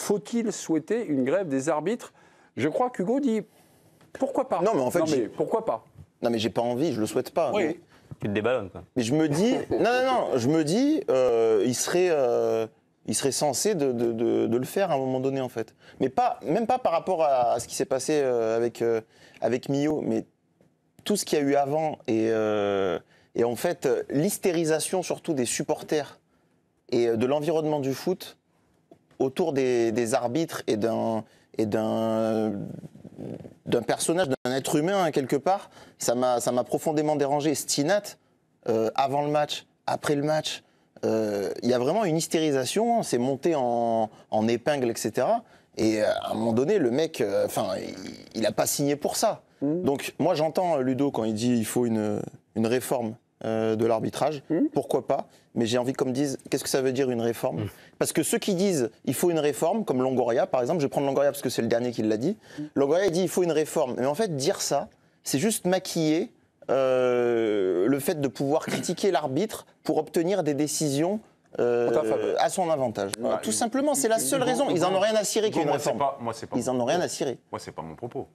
faut-il souhaiter une grève des arbitres? Je crois qu'Hugo dit pourquoi pas. Non, mais en fait, pourquoi pas? Non, mais j'ai pas envie, je le souhaite pas. Oui. Mais... Tu te déballonnes, quoi. Mais je me dis, je me dis, il serait censé de le faire à un moment donné, en fait. Mais même pas par rapport à ce qui s'est passé avec Millau, mais tout ce qu'il y a eu avant et en fait, l'hystérisation surtout des supporters et de l'environnement du foot autour des arbitres et d'un personnage, d'un être humain, hein, quelque part, ça m'a profondément dérangé. Stinat, avant le match, après le match, il y a vraiment une hystérisation, c'est monté en épingle, etc. Et à un moment donné, le mec, il n'a pas signé pour ça. Donc moi, j'entends Ludo quand il dit qu'il faut une réforme de l'arbitrage. Pourquoi pas? Mais j'ai envie qu'on me dise, qu'est-ce que ça veut dire une réforme? Parce que ceux qui disent il faut une réforme, comme Longoria par exemple, je vais prendre Longoria parce que c'est le dernier qui l'a dit. Longoria dit il faut une réforme. Mais en fait, dire ça, c'est juste maquiller le fait de pouvoir critiquer l'arbitre pour obtenir des décisions à son avantage. Voilà, tout simplement, c'est la seule raison. Ils en ont rien à cirer qu'il y ait une réforme. Ils en ont rien à cirer. Moi, c'est pas mon propos.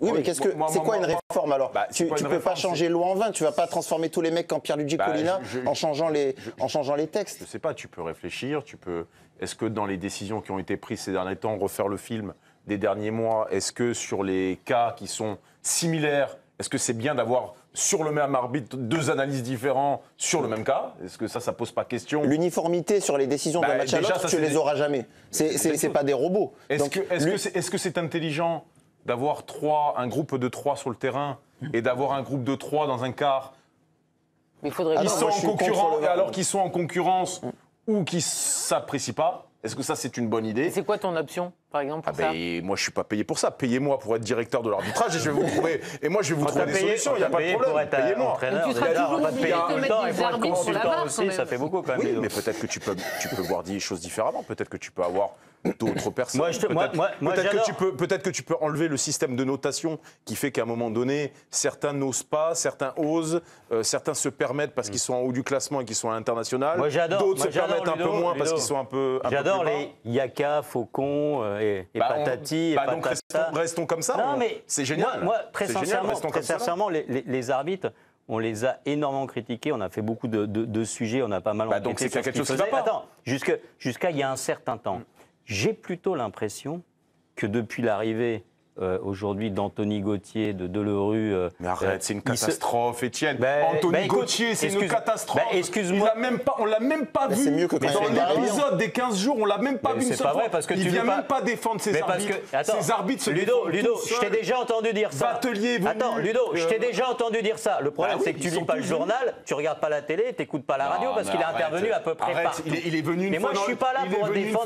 Oui, mais c'est quoi une réforme alors? Tu peux pas changer l'eau en vin, tu vas pas transformer tous les mecs en Pierluigi Collina en changeant les textes. Je sais pas, tu peux réfléchir, Est-ce que dans les décisions qui ont été prises ces derniers temps, refaire le film des derniers mois, est-ce que sur les cas qui sont similaires, est-ce que c'est bien d'avoir sur le même arbitre deux analyses différentes sur le même cas? Est-ce que ça pose pas question? L'uniformité sur les décisions d'un match à l'autre, tu les auras jamais. C'est pas des robots. Est-ce que c'est intelligent d'avoir un groupe de 3 sur le terrain et d'avoir un groupe de 3 dans un quart? Il faudrait alors qu'ils sont en concurrence ou qu'ils s'apprécient pas? Est-ce que ça, c'est une bonne idée? C'est quoi ton option, par exemple, pour ça? Moi, je suis pas payé pour ça. Payez-moi pour être directeur de l'arbitrage et je vais vous trouver. Et moi, je vais vous trouver des solutions. Il n'y a pas de problème. Payez-moi. Tu seras toujours obligé de te mettre des arbitres sur la barre aussi, ça fait beaucoup quand même. Oui, mais peut-être que tu peux voir des choses différemment. Peut-être que tu peux avoir d'autres personnes. Peut-être que tu peux enlever le système de notation qui fait qu'à un moment donné, certains n'osent pas, certains osent, certains se permettent parce qu'ils sont en haut du classement et qu'ils sont à l'international. D'autres se permettent un peu moins parce qu'ils sont un peu J'adore les Yaka, Faucon et Patati et Patata. Donc restons comme ça. Non, mais c'est génial. Moi, très sincèrement, les arbitres, on les a énormément critiqués, on a fait beaucoup de sujets, on a pas mal enquêté. Donc c'est quelque chose qui va pas. Attends, jusqu'à il y a un certain temps. J'ai plutôt l'impression que depuis l'arrivée aujourd'hui d'Anthony Gauthier, de Delerue... mais arrête, c'est une catastrophe, Étienne. Anthony Gauthier, c'est une catastrophe. Excuse-moi. On l'a même pas vu. C'est mieux que dans l'épisode des 15 jours, on l'a même pas vu une seule fois. Il vient même pas défendre ses arbitres. Ses arbitres se Ludo, je t'ai déjà entendu dire ça. Attends, Ludo, je t'ai déjà entendu dire ça. Le problème, c'est que tu lis pas le journal, tu regardes pas la télé, tu n'écoutes pas la radio parce qu'il est intervenu à peu près partout. Il est venu une fois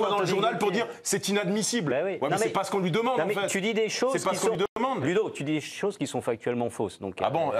dans le journal pour dire c'est inadmissible. Mais c'est pas ce qu'on lui demande en fait. Tu dis des choses qui sont... Ludo, tu dis des choses qui sont factuellement fausses. Donc,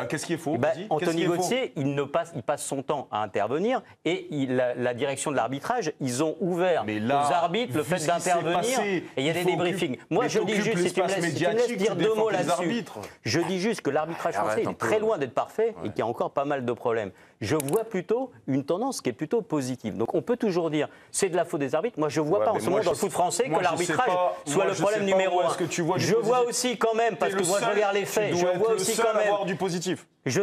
qu'est-ce qui est faux? Anthony Gauthier, il passe son temps à intervenir et la direction de l'arbitrage, ils ont ouvert aux arbitres le fait d'intervenir et il y a des débriefings. Moi, je dis juste, si tu me laisses dire deux mots là-dessus, je dis juste que l'arbitrage français est très loin d'être parfait et qu'il y a encore pas mal de problèmes. Je vois plutôt une tendance qui est plutôt positive. Donc on peut toujours dire c'est de la faute des arbitres. Moi, je ne vois pas en ce moment dans le foot français que l'arbitrage soit le problème numéro un. Je vois aussi quand même, parce que moi je regarde les faits, je vois aussi quand même avoir du positif. Je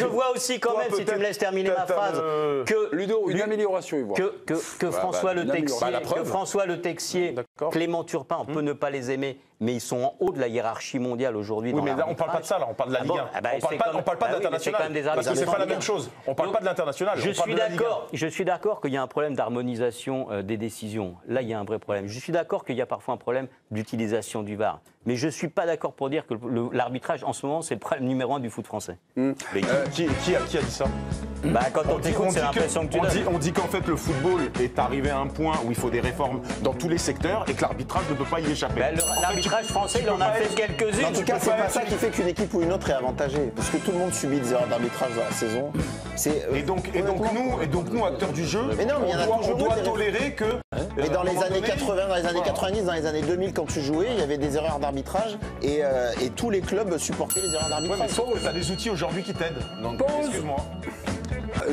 vois aussi quand même, si tu me laisses terminer ma phrase, que Ludo, une amélioration, que François Le Texier, Clément Turpin, on peut ne pas les aimer, mais ils sont en haut de la hiérarchie mondiale aujourd'hui. Oui, mais là, on ne parle pas de ça, là, on parle de la Ligue 1. On ne parle pas de l'international, parce que ce n'est pas la même chose. On ne parle pas de l'international, je suis d'accord qu'il y a un problème d'harmonisation des décisions. Là, il y a un vrai problème. Je suis d'accord qu'il y a parfois un problème d'utilisation du VAR. Mais je ne suis pas d'accord pour dire que l'arbitrage, en ce moment, c'est le problème numéro 1 du foot français. Mais qui a dit ça? Quand on t'écoute, c'est l'impression que tu donnes. On dit qu'en fait, le football est arrivé à un point où il faut des réformes dans tous les secteurs et que l'arbitrage ne peut pas y échapper. L'arbitrage français, il en a fait quelques-unes. En tout cas, c'est pas ça qui fait qu'une équipe ou une autre est avantagée. Parce que tout le monde subit des erreurs d'arbitrage dans la saison. Et donc nous, acteurs du jeu, on doit tolérer que... Mais dans les années 80, dans les années 90, dans les années 2000, quand tu jouais, il y avait des erreurs d'arbitrage et tous les clubs supportaient les erreurs d'arbitrage. Ouais, mais sauf que tu as des outils aujourd'hui qui t'aident. Donc, excuse-moi.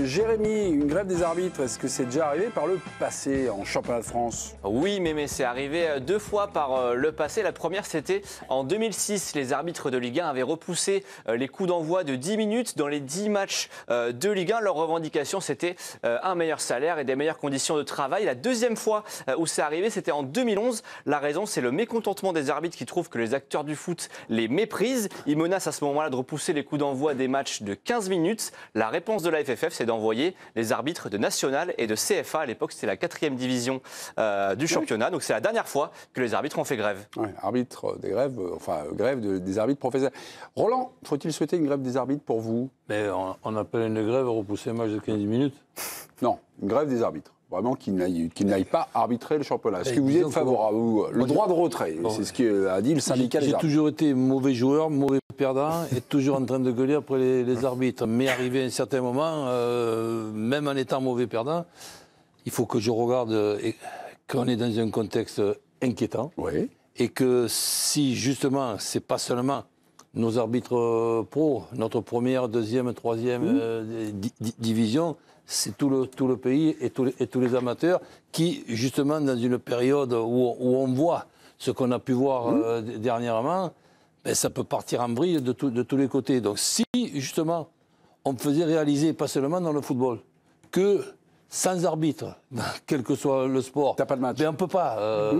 Jérémy, une grève des arbitres, est-ce que c'est déjà arrivé par le passé en championnat de France? Oui, mais c'est arrivé 2 fois par le passé. La première, c'était en 2006. Les arbitres de Ligue 1 avaient repoussé les coups d'envoi de 10 minutes dans les 10 matchs de Ligue 1. Leur revendication, c'était un meilleur salaire et des meilleures conditions de travail. La deuxième fois où c'est arrivé, c'était en 2011. La raison, c'est le mécontentement des arbitres qui trouvent que les acteurs du foot les méprisent. Ils menacent à ce moment-là de repousser les coups d'envoi des matchs de 15 minutes. La réponse de la FFF, c'est d'envoyer les arbitres de National et de CFA. À l'époque, c'était la 4e division du championnat. Donc c'est la dernière fois que les arbitres ont fait grève. Ouais, arbitre des grèves, grève des arbitres professionnels. Roland, faut-il souhaiter une grève des arbitres pour vous? Mais on appelle une grève repousser un match de 15 minutes? Non, une grève des arbitres. Vraiment qu'ils n'aillent pas arbitrer le championnat. Est-ce que vous êtes favorable? Le droit de retrait, c'est ce qu'a dit le syndicat des arbitres. J'ai toujours été mauvais joueur, mauvais perdant, et toujours en train de gueuler après les arbitres. Mais arrivé à un certain moment, même en étant mauvais perdant, il faut que je regarde qu'on est dans un contexte inquiétant. Oui. Et que si justement, c'est pas seulement nos arbitres pro, notre première, deuxième, troisième division, c'est tout le pays et tous les amateurs qui, justement, dans une période où on voit ce qu'on a pu voir dernièrement, ben, ça peut partir en vrille de tous les côtés. Donc si, justement, on faisait réaliser, pas seulement dans le football, que sans arbitre, quel que soit le sport, t'as pas de match. Ben on ne peut pas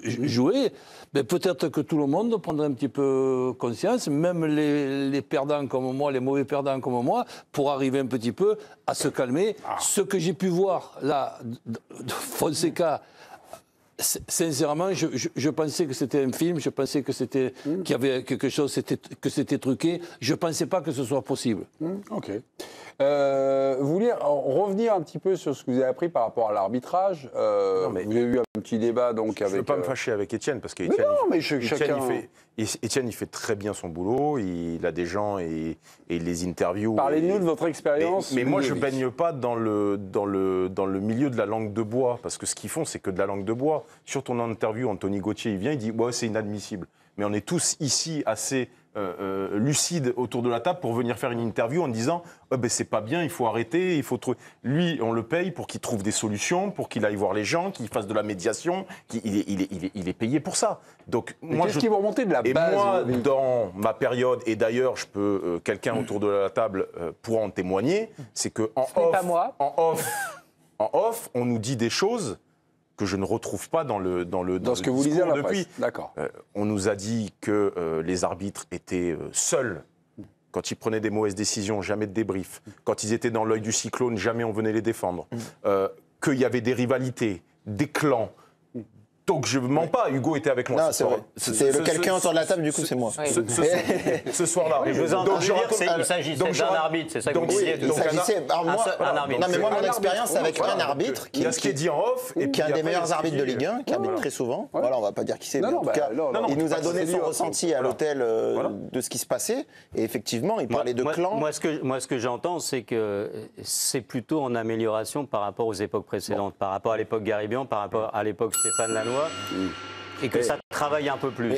jouer. Ben peut-être que tout le monde prendrait un petit peu conscience, même les perdants comme moi, les mauvais perdants comme moi, pour arriver un petit peu à se calmer. Ce que j'ai pu voir là, de Fonseca, sincèrement, je pensais que c'était un film, je pensais que c'était qu'il y avait quelque chose, que c'était truqué. Je ne pensais pas que ce soit possible. Ok. Vous vouliez revenir un petit peu sur ce que vous avez appris par rapport à l'arbitrage. Vous avez eu un petit débat donc avec. Je ne veux pas me fâcher avec Étienne parce qu'Étienne, il fait très bien son boulot. Il a des gens et il les interviews. Parlez-nous de votre expérience. Mais moi, je ne baigne pas dans le milieu de la langue de bois parce que ce qu'ils font, c'est que de la langue de bois. Sur ton interview, Anthony Gauthier, il vient, il dit ouais, c'est inadmissible. Mais on est tous ici assez lucide autour de la table pour venir faire une interview en disant c'est pas bien, il faut arrêter, il faut trouver. Lui, on le paye pour qu'il trouve des solutions, pour qu'il aille voir les gens, qu'il fasse de la médiation, il est payé pour ça. Donc moi, qu'est-ce qui vous remontez de la base? Et moi, dans ma période, et d'ailleurs, je peux quelqu'un autour de la table pourra en témoigner, c'est que en off, on nous dit des choses que je ne retrouve pas dans ce que vous lisez à la presse. D'accord. On nous a dit que les arbitres étaient seuls quand ils prenaient des mauvaises décisions, jamais de débrief. Quand ils étaient dans l'œil du cyclone, jamais on venait les défendre. Qu'il y avait des rivalités, des clans. Donc je ne mens pas, Hugo était avec moi. Non, c'est vrai. C'est le quelqu'un autour de la table, du coup, c'est moi. Ce soir-là. Je vous ai entendu dire qu'il s'agissait d'un arbitre, c'est ça que vous disiez. Il s'agissait. Un arbitre. Non, mais moi, mon expérience avec un arbitre qui est dit en off, qui est un des meilleurs arbitres de Ligue 1, qui arbitre très souvent. Voilà, on ne va pas dire qui c'est, mais en tout cas, il nous a donné son ressenti à l'hôtel de ce qui se passait. Et effectivement, il parlait de clans. Moi, ce que j'entends, c'est que c'est plutôt en amélioration par rapport aux époques précédentes, par rapport à l'époque Garibian, par rapport à l'époque Stéphane Lannoy. Et que ça travaille un peu plus.